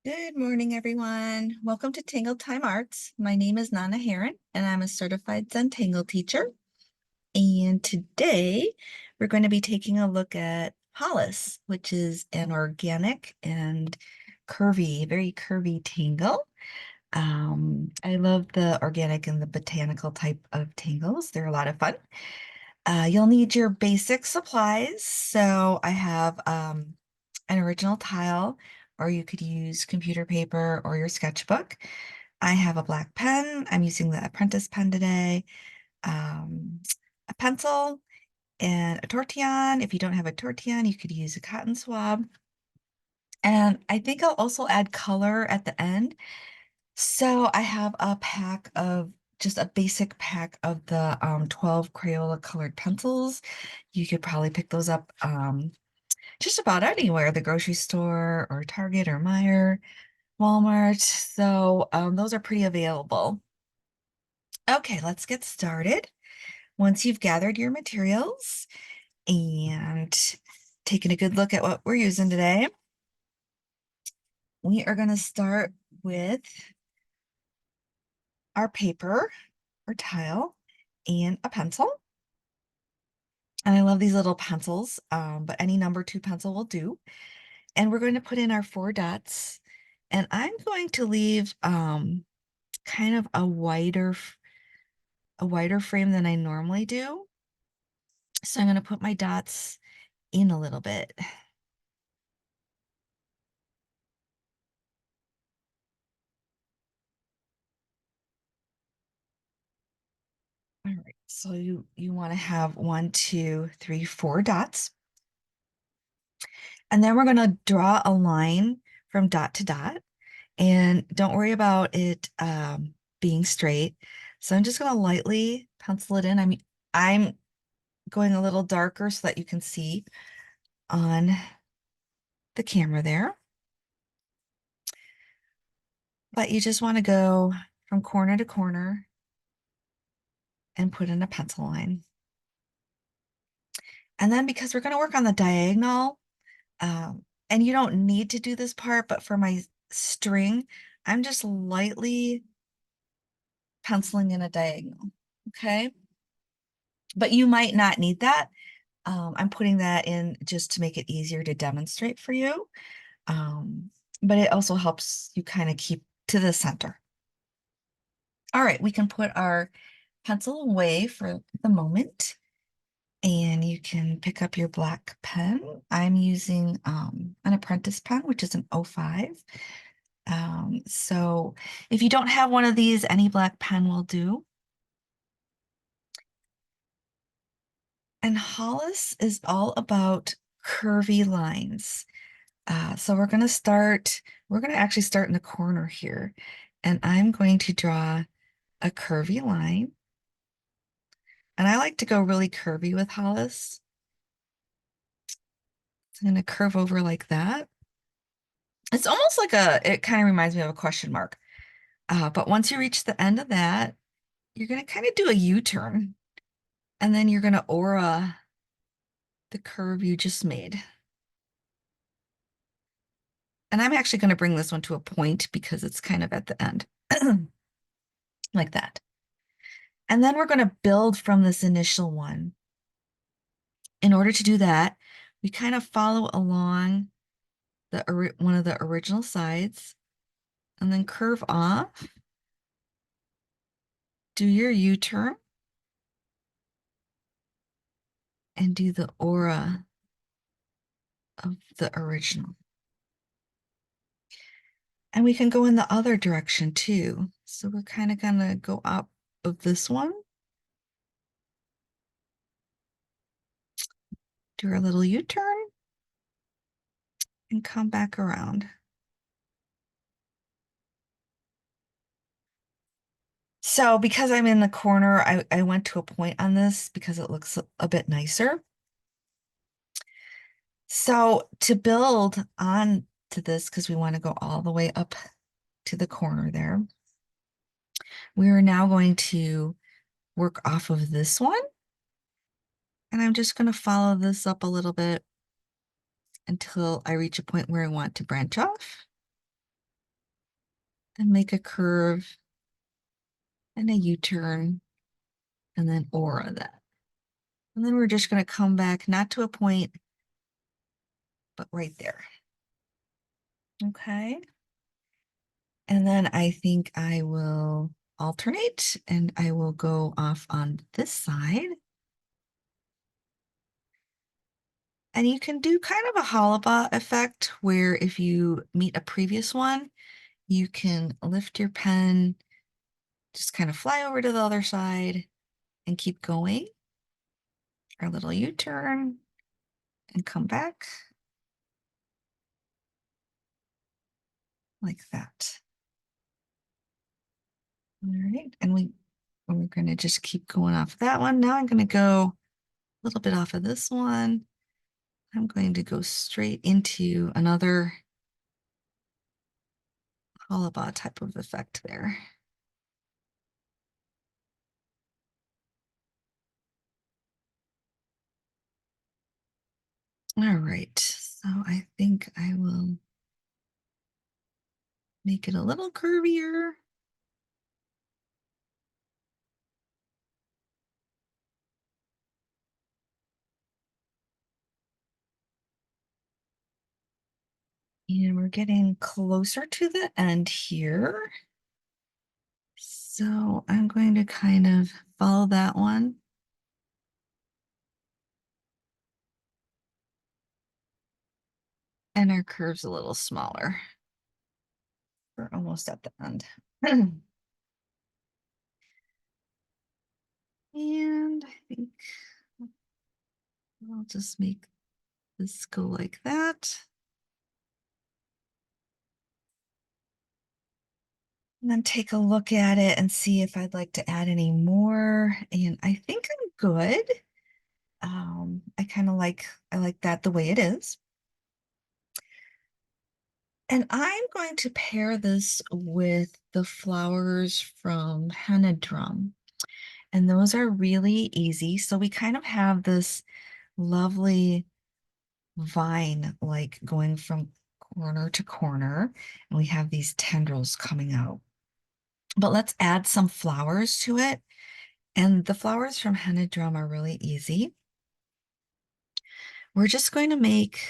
Good morning, everyone. Welcome to Tangle Time Arts. My name is Nana Heron, and I'm a certified Zentangle teacher. And today we're going to be taking a look at Hollis, which is an organic and curvy, very curvy tangle. I love the organic and the botanical type of tangles. They're a lot of fun. You'll need your basic supplies. So I have an original tile, or you could use computer paper or your sketchbook. I have a black pen. I'm using the apprentice pen today. A pencil and a tortillon. If you don't have a tortillon, you could use a cotton swab. And I think I'll also add color at the end. So I have a pack of just a basic pack of the 12 Crayola colored pencils. You could probably pick those up just about anywhere, the grocery store or Target or Meijer, Walmart. So those are pretty available. Okay, let's get started. Once you've gathered your materials and taken a good look at what we're using today, we are going to start with our paper or tile and a pencil. And I love these little pencils, but any number 2 pencil will do. And we're going to put in our 4 dots. And I'm going to leave kind of a wider frame than I normally do. So I'm going to put my dots in a little bit. All right, so you want to have 1, 2, 3, 4 dots. And then we're going to draw a line from dot to dot. And don't worry about it being straight. So I'm just going to lightly pencil it in. I'm going a little darker so that you can see on the camera there. But you just want to go from corner to corner and put in a pencil line. And then because we're going to work on the diagonal, and you don't need to do this part, but for my string, I'm just lightly penciling in a diagonal, okay? But you might not need that. I'm putting that in just to make it easier to demonstrate for you. But it also helps you kind of keep to the center. All right, we can put our pencil away for the moment. And you can pick up your black pen. I'm using an apprentice pen, which is an 05. So if you don't have one of these, any black pen will do. And Hollis is all about curvy lines. So we're going to actually start in the corner here. And I'm going to draw a curvy line. And I like to go really curvy with Hollis. I'm going to curve over like that. It's almost like it kind of reminds me of a question mark. But once you reach the end of that, you're going to kind of do a U-turn. And then you're going to aura the curve you just made. And I'm actually going to bring this one to a point because it's kind of at the end. Like that. And then we're going to build from this initial one. In order to do that, we kind of follow along one of the original sides and then curve off. Do your U-turn and do the aura of the original. And we can go in the other direction too. So we're kind of going to go up of this one. Do our little U-turn and come back around. So because I'm in the corner, I went to a point on this because it looks a bit nicer. So to build on to this, because we want to go all the way up to the corner there, we are now going to work off of this one. And I'm just going to follow this up a little bit until I reach a point where I want to branch off. and make a curve and a U-turn and then aura that. And then we're just going to come back, not to a point, but right there. Okay. And then I think I will alternate and I will go off on this side. And you can do kind of a hollabah effect where if you meet a previous one, you can lift your pen, just kind of fly over to the other side and keep going. Our little U-turn and come back like that. All right, and we're going to just keep going off that one. Now I'm going to go a little bit off of this one. I'm going to go straight into another hollabah type of effect there. All right, so I think I will make it a little curvier. And we're getting closer to the end here. So I'm going to kind of follow that one. And our curve's a little smaller. We're almost at the end. And I think I'll just make this go like that. And then take a look at it and see if I'd like to add any more. And I think I'm good. I kind of I like that the way it is. And I'm going to pair this with the flowers from Henna Drum. And those are really easy. So we kind of have this lovely vine, like going from corner to corner. And we have these tendrils coming out. But let's add some flowers to it. And the flowers from Henna Drum are really easy. We're just going to make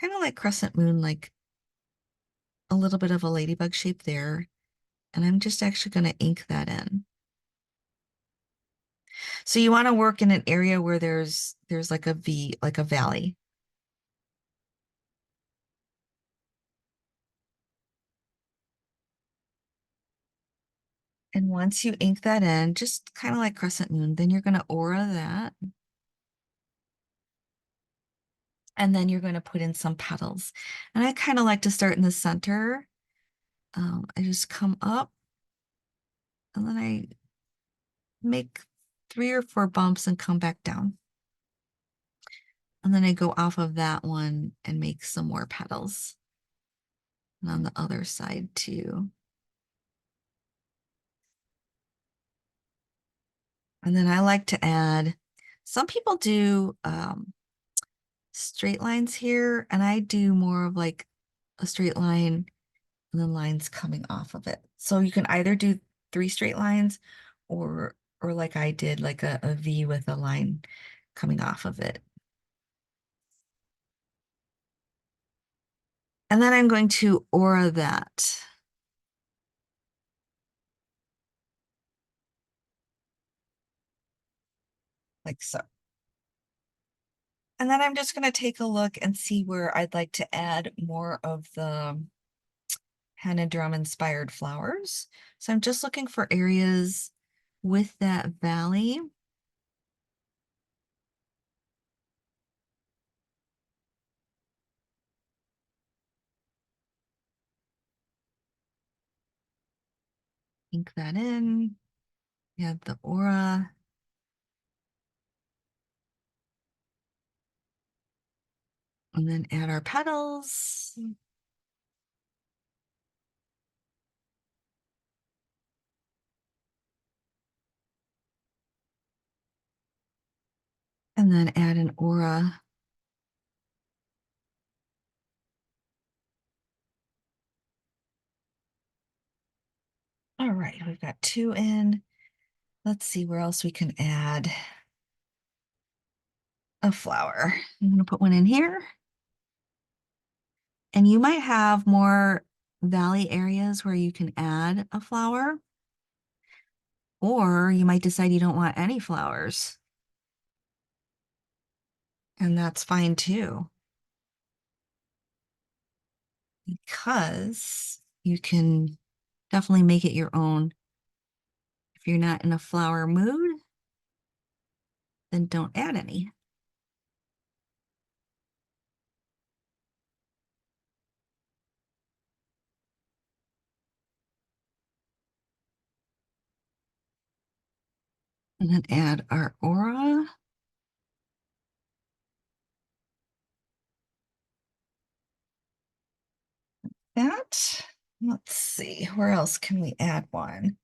kind of like crescent moon, like a little bit of a ladybug shape there. And I'm just actually going to ink that in. So you want to work in an area where there's like a V, like a valley. And once you ink that in, just kind of like crescent moon, then you're going to aura that. And then you're going to put in some petals. And I kind of like to start in the center. I just come up and then I make 3 or 4 bumps and come back down. And then I go off of that one and make some more petals. And on the other side too. And then I like to add, some people do straight lines here, and I do more of like a straight line and then lines coming off of it. So you can either do 3 straight lines or like I did, like a V with a line coming off of it. And then I'm going to aura that. Like so. And then I'm just going to take a look and see where I'd like to add more of the Henna Drum inspired flowers. So I'm just looking for areas with that valley. Ink that in. Add the aura. And then add our petals. And then add an aura. All right, we've got two in. Let's see where else we can add a flower. I'm gonna put one in here. And you might have more valley areas where you can add a flower, or you might decide you don't want any flowers. And that's fine too, because you can definitely make it your own. If you're not in a flower mood, then don't add any. And then add our aura. That, let's see, where else can we add one?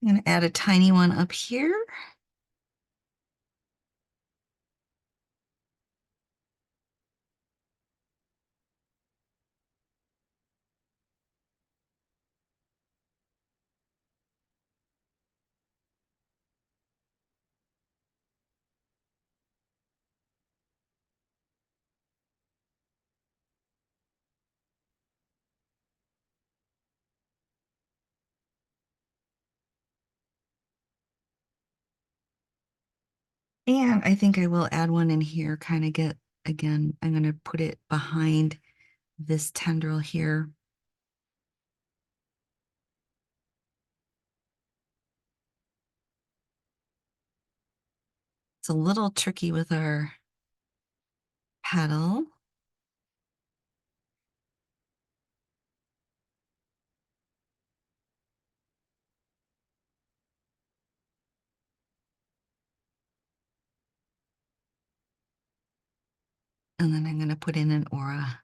I'm gonna add a tiny one up here. And I think I will add one in here, kind of get, again, I'm gonna put it behind this tendril here. It's a little tricky with our petal. And then I'm going to put in an aura.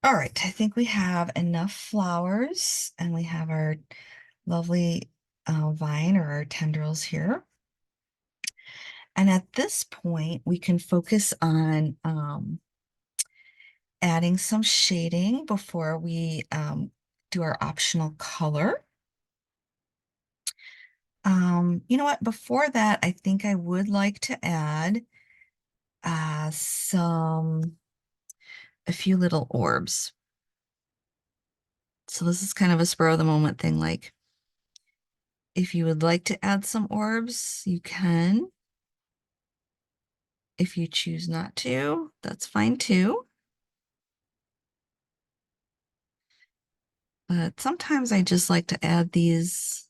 All right, I think we have enough flowers and we have our lovely vine or our tendrils here. And at this point, we can focus on adding some shading before we do our optional color. You know what? Before that, I think I would like to add a few little orbs. So this is kind of a spur of the moment thing. Like, if you would like to add some orbs, you can. If you choose not to, that's fine too. But sometimes I just like to add these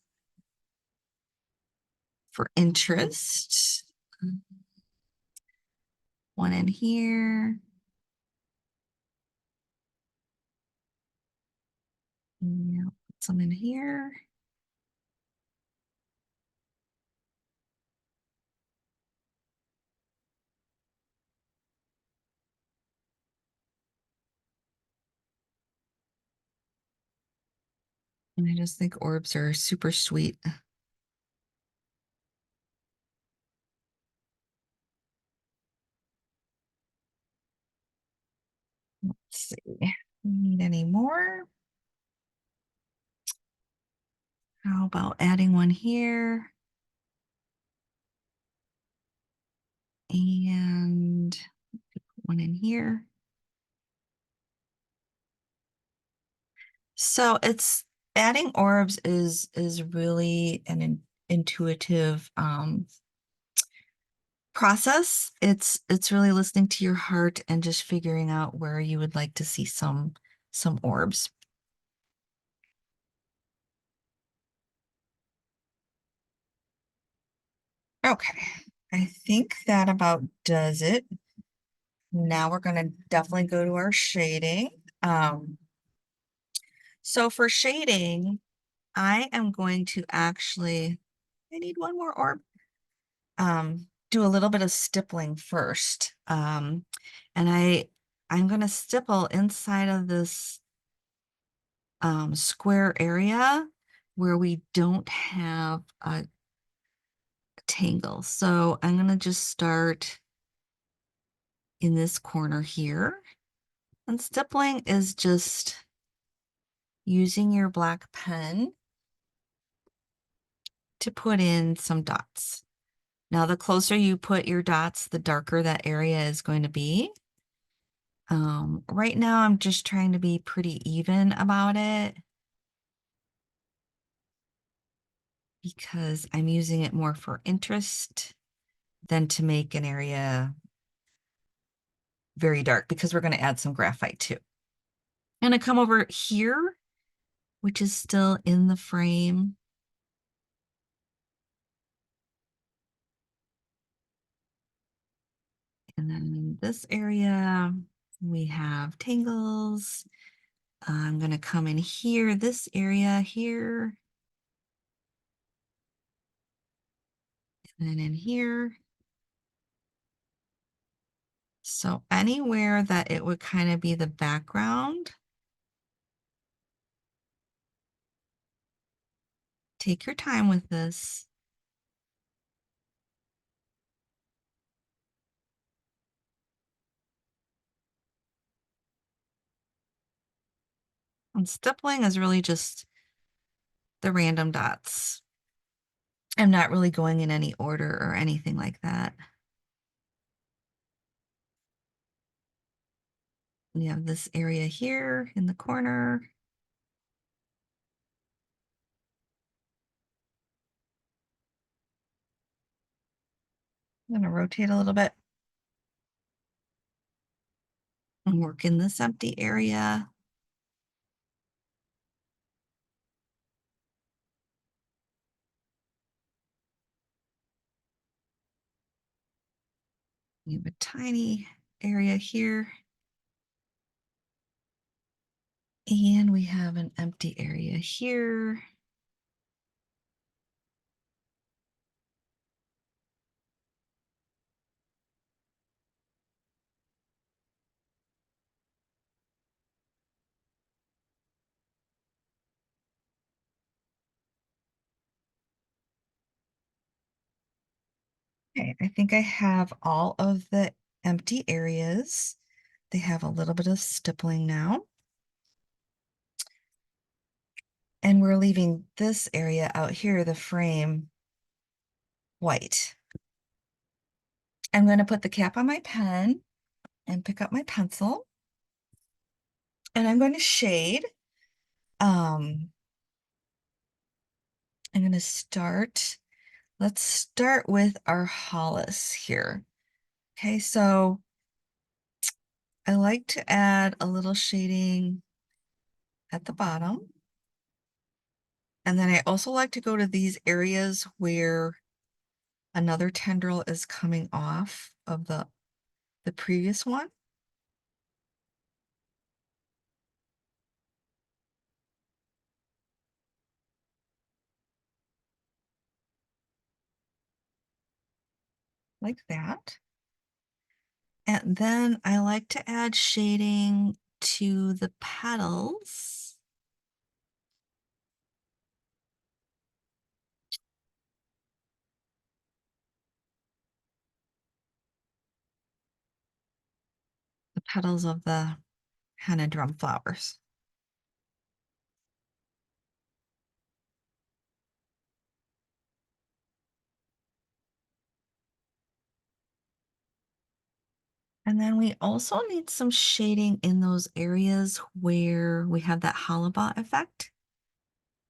for interest. One in here. Yeah, put some in here. And I just think orbs are super sweet. Let's see. Need any more? How about adding one here? And one in here. So it's adding orbs is really an intuitive process. It's really listening to your heart and just figuring out where you would like to see some orbs. Okay, I think that about does it. Now we're going to definitely go to our shading. So for shading, I am going to actually, I need one more orb. Do a little bit of stippling first. And I'm going to stipple inside of this square area where we don't have a tangle. So I'm going to just start in this corner here. And stippling is just using your black pen to put in some dots. Now, the closer you put your dots, the darker that area is going to be. Right now, I'm just trying to be pretty even about it because I'm using it more for interest than to make an area very dark because we're going to add some graphite too. I'm going to come over here, which is still in the frame. And then in this area, we have tangles. I'm going to come in here, this area here. And then in here. So anywhere that it would kind of be the background, take your time with this. And stippling is really just the random dots. I'm not really going in any order or anything like that. We have this area here in the corner. I'm going to rotate a little bit and work in this empty area. We have a tiny area here. And we have an empty area here. Okay, I think I have all of the empty areas. They have a little bit of stippling now. And we're leaving this area out here, the frame, white. I'm going to put the cap on my pen and pick up my pencil. And I'm going to shade. I'm going to start. Let's start with our Hollis here. Okay, so I like to add a little shading at the bottom. And then I also like to go to these areas where another tendril is coming off of the previous one. Like that. And then I like to add shading to the petals. The petals of the henna drum flowers. And then we also need some shading in those areas where we have that holobot effect.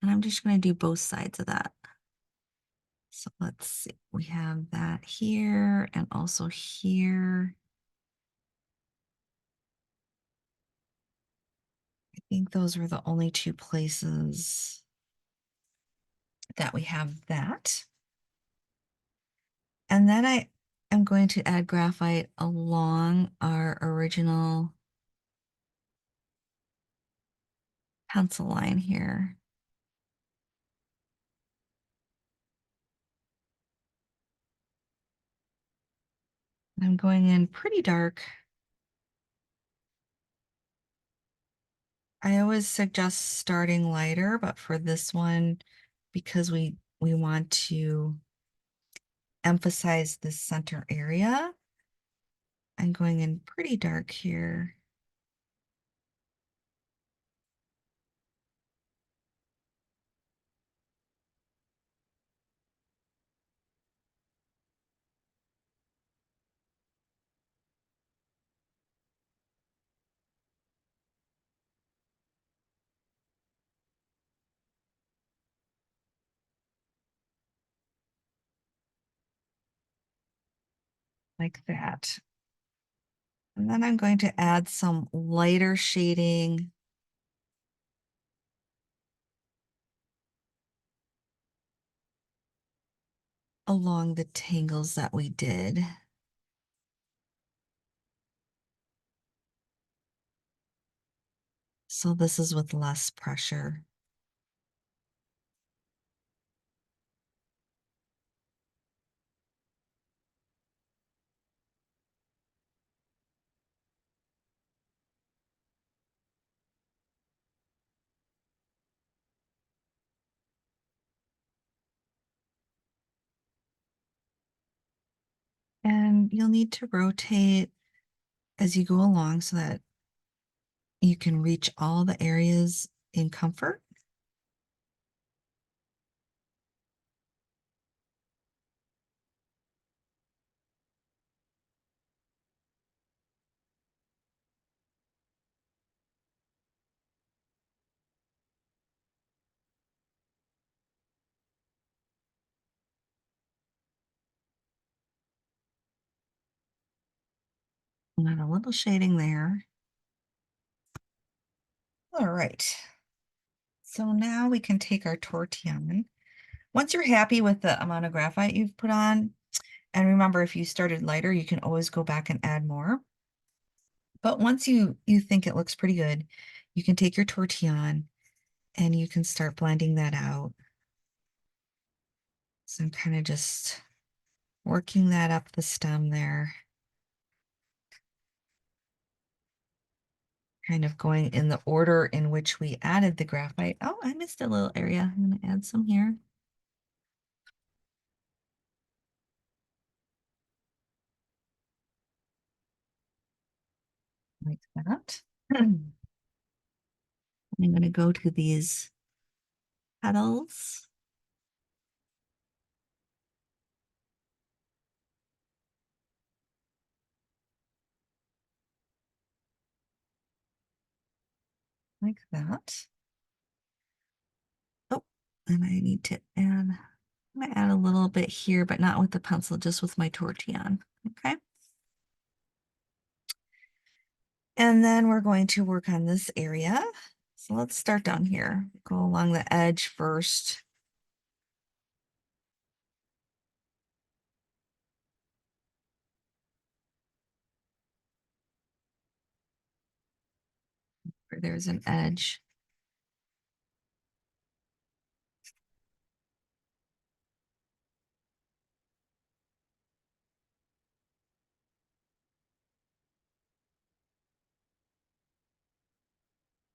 And I'm just going to do both sides of that. So let's see, we have that here and also here. I think those were the only two places that we have that. And then I am going to add graphite along our original pencil line here. I'm going in pretty dark. I always suggest starting lighter, but for this one, because we want to emphasize this center area, I'm going in pretty dark here. like that. And then I'm going to add some lighter shading along the tangles that we did. So this is with less pressure. And you'll need to rotate as you go along so that you can reach all the areas in comfort. And then a little shading there. All right. So now we can take our tortillon. Once you're happy with the amount of graphite you've put on, and remember, if you started lighter, you can always go back and add more. But once you think it looks pretty good, you can take your tortillon and you can start blending that out. So I'm kind of just working that up the stem there. Kind of going in the order in which we added the graphite. Oh, I missed a little area. I'm going to add some here. Like that. I'm going to go to these petals. Like that. Oh, and I need to add, I'm going to add a little bit here, but not with the pencil, just with my tortillon. Okay. And then we're going to work on this area. So let's start down here. Go along the edge first. Where there's an edge.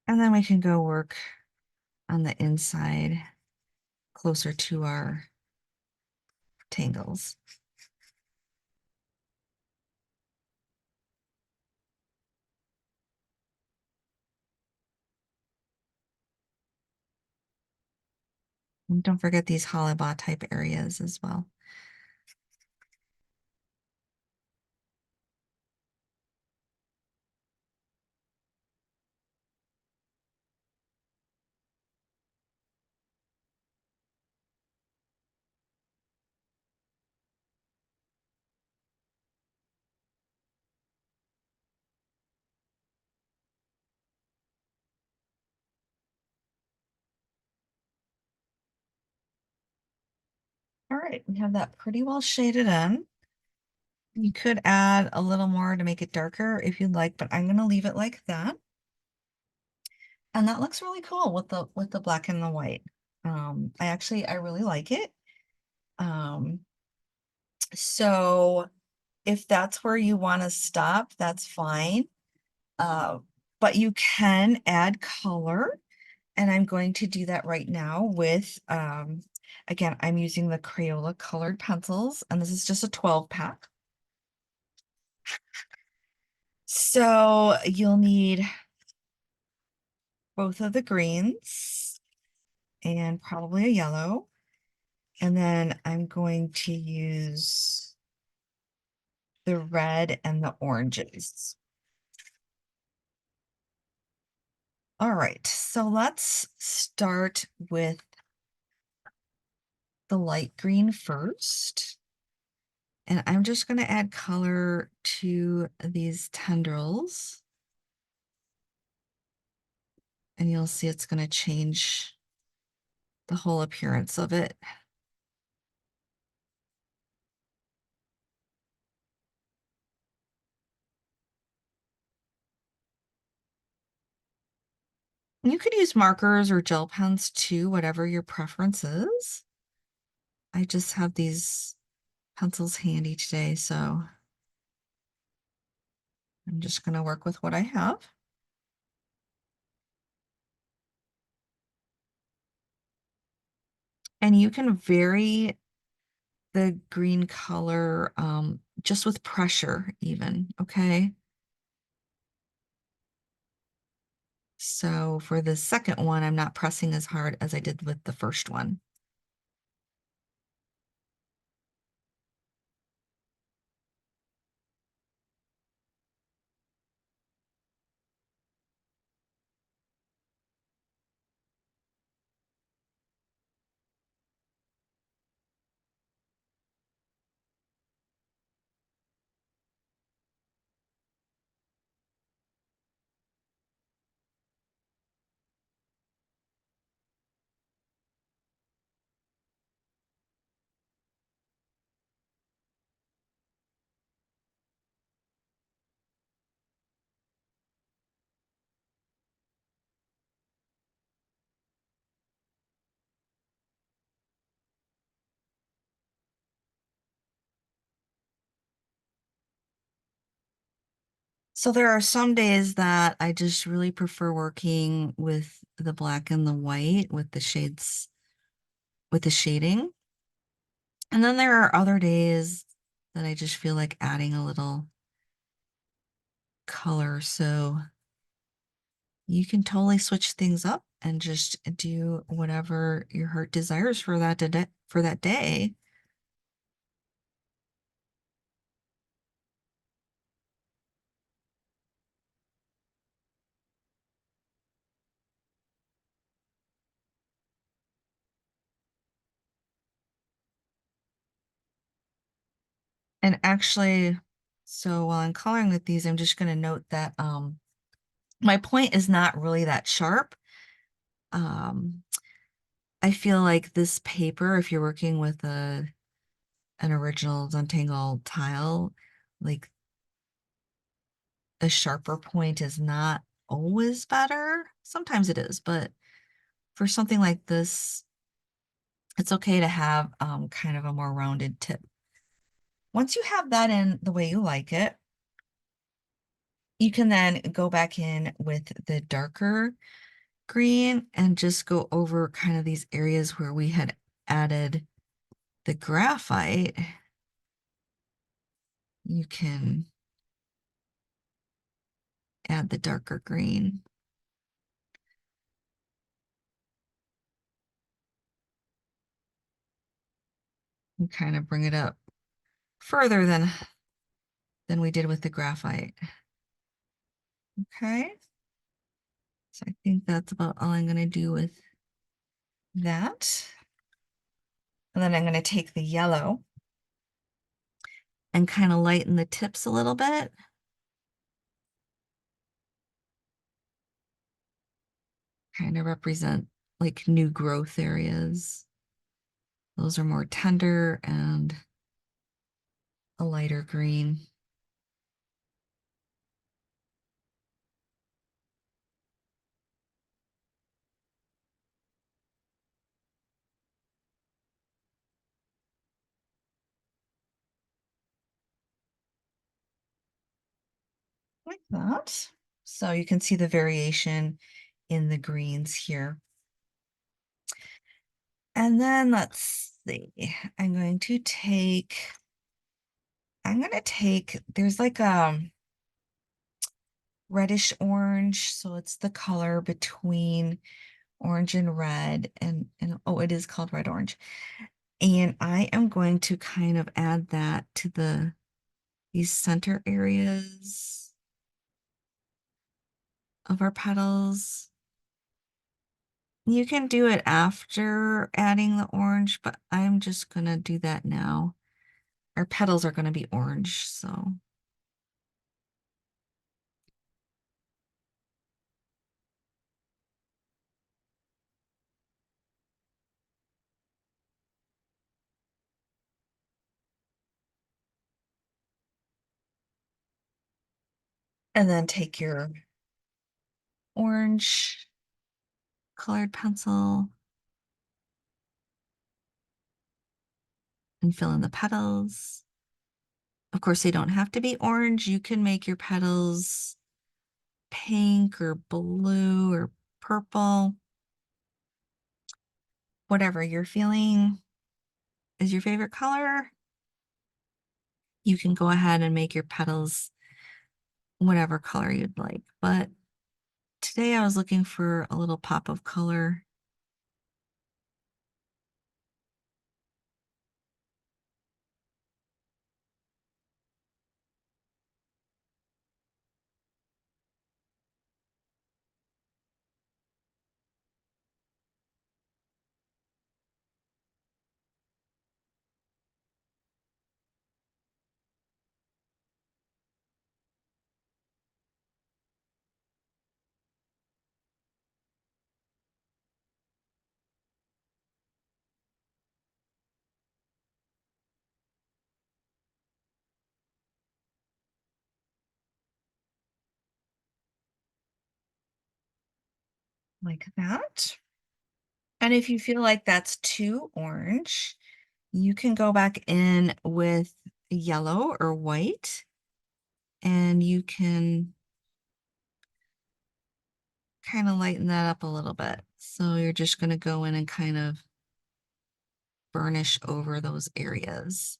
And then we can go work on the inside closer to our tangles. And don't forget these hollow type areas as well. All right, we have that pretty well shaded in. You could add a little more to make it darker if you'd like, but I'm going to leave it like that. And that looks really cool with the black and the white. I really like it. So if that's where you want to stop, that's fine. Uh, but you can add color, and I'm going to do that right now with, again, I'm using the Crayola colored pencils, and this is just a 12 pack. So you'll need both of the greens and probably a yellow. And then I'm going to use the red and the oranges. All right, so let's start with the light green first. And I'm just going to add color to these tendrils. And you'll see it's going to change the whole appearance of it. You could use markers or gel pens too, whatever your preference is. I just have these pencils handy today, so I'm just going to work with what I have. And you can vary the green color just with pressure even, okay? So for the second one, I'm not pressing as hard as I did with the first one. So there are some days that I just really prefer working with the black and the white with the shades, with the shading. And then there are other days that I just feel like adding a little color. So you can totally switch things up and just do whatever your heart desires for that day. And actually, so while I'm coloring with these, I'm just going to note that my point is not really that sharp. Um, I feel like this paper, if you're working with an original Zentangle tile, like a sharper point is not always better. Sometimes it is, but for something like this, it's okay to have kind of a more rounded tip. Once you have that in the way you like it, you can then go back in with the darker green and just go over kind of these areas where we had added the graphite. You can add the darker green. And kind of bring it up further than we did with the graphite. Okay. So I think that's about all I'm going to do with that. And then I'm going to take the yellow and kind of lighten the tips a little bit. Kind of represent like new growth areas. Those are more tender and a lighter green. Like that. So you can see the variation in the greens here. And then let's see, there's like a reddish orange. So it's the color between orange and red and oh, it is called red orange. And I am going to kind of add that to these center areas of our petals. You can do it after adding the orange, but I'm just gonna do that now. our petals are going to be orange, so. And then take your orange colored pencil and fill in the petals. Of course, they don't have to be orange. You can make your petals pink or blue or purple. Whatever you're feeling is your favorite color, you can go ahead and make your petals whatever color you'd like. But today I was looking for a little pop of color. Like that. And if you feel like that's too orange, you can go back in with yellow or white, and you can kind of lighten that up a little bit. So you're just going to go in and kind of burnish over those areas.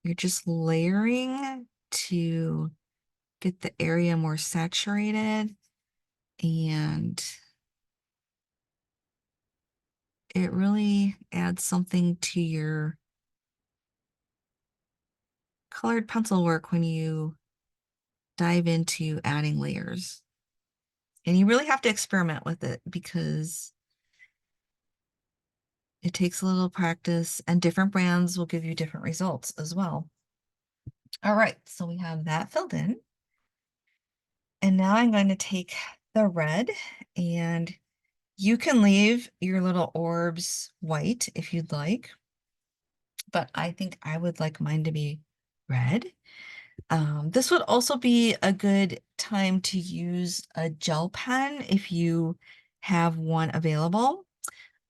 You're just layering to get the area more saturated, and it really adds something to your colored pencil work when you dive into adding layers. And you really have to experiment with it because it takes a little practice, and different brands will give you different results as well. All right, so we have that filled in. And now I'm going to take the red, and you can leave your little orbs white if you'd like, but I think I would like mine to be red. This would also be a good time to use a gel pen if you have one available.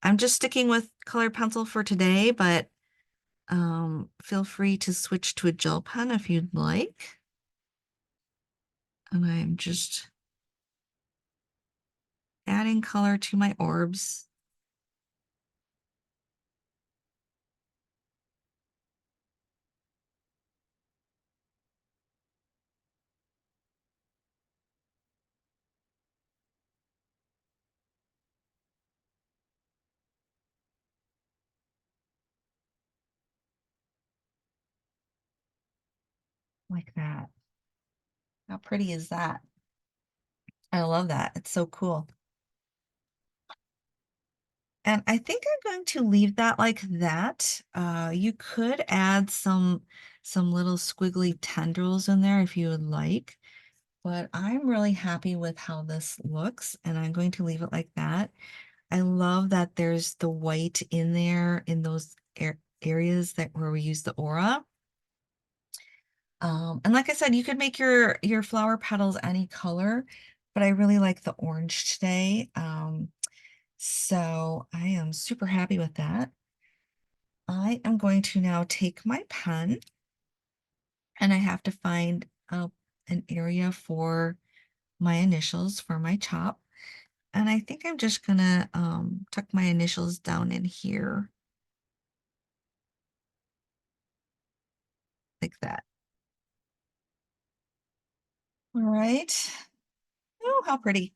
I'm just sticking with colored pencil for today, but feel free to switch to a gel pen if you'd like. And I'm just adding color to my orbs. Like that. How pretty is that? I love that. It's so cool. And I think I'm going to leave that like that. You could add some little squiggly tendrils in there if you would like, but I'm really happy with how this looks, and I'm going to leave it like that. I love that there's the white in there in those areas that where we use the aura. And like I said, you could make your flower petals any color, but I really like the orange today. So I am super happy with that. I am going to now take my pen, and I have to find an area for my initials for my chop. And I think I'm just gonna tuck my initials down in here like that. All right. Oh, how pretty.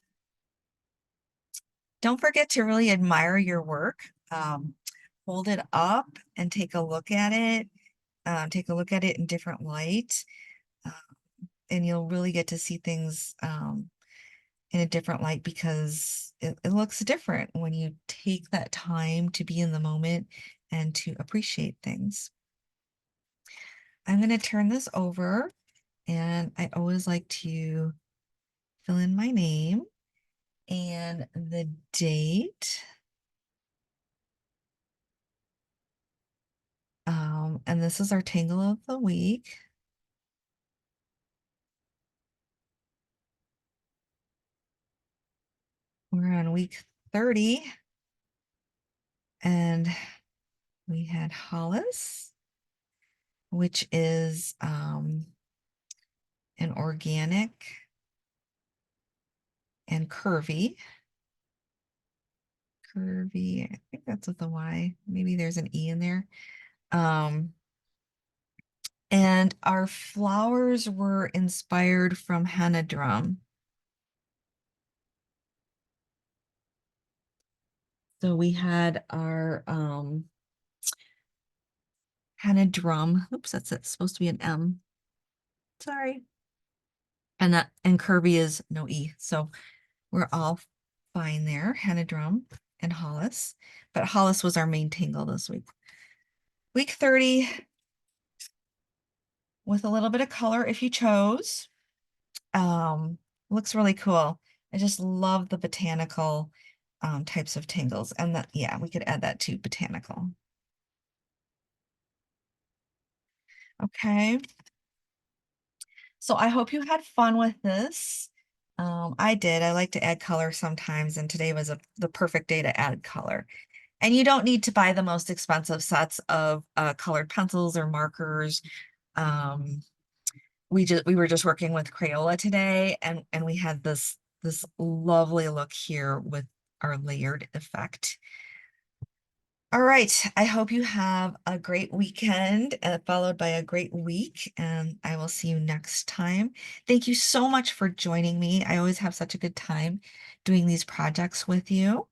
Don't forget to really admire your work. Hold it up and take a look at it. Take a look at it in different light, uh, and you'll really get to see things in a different light because it looks different when you take that time to be in the moment and to appreciate things. I'm going to turn this over, and I always like to fill in my name and the date. And this is our Tangle of the week. We're on week 30, and we had Hollis, which is an organic, and curvy. Curvy, I think that's with a Y. Maybe there's an E in there. And our flowers were inspired from Henna drum. So we had our Henna drum. Oops, that's it. It's supposed to be an M. Sorry. And curvy is no E. So we're all fine there. Henna drum and Hollis. But Hollis was our main tangle this week. Week 30 with a little bit of color if you chose. Looks really cool. I just love the botanical types of tangles. And that, yeah, we could add that to botanical. Okay. So I hope you had fun with this. I did. I like to add color sometimes, and today was the perfect day to add color. And you don't need to buy the most expensive sets of colored pencils or markers. Um, we were just working with Crayola today, and we had this lovely look here with our layered effect. All right, I hope you have a great weekend followed by a great week, and I will see you next time. Thank you so much for joining me. I always have such a good time doing these projects with you.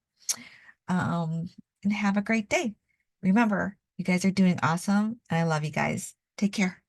And have a great day. Remember, you guys are doing awesome, and I love you guys. Take care.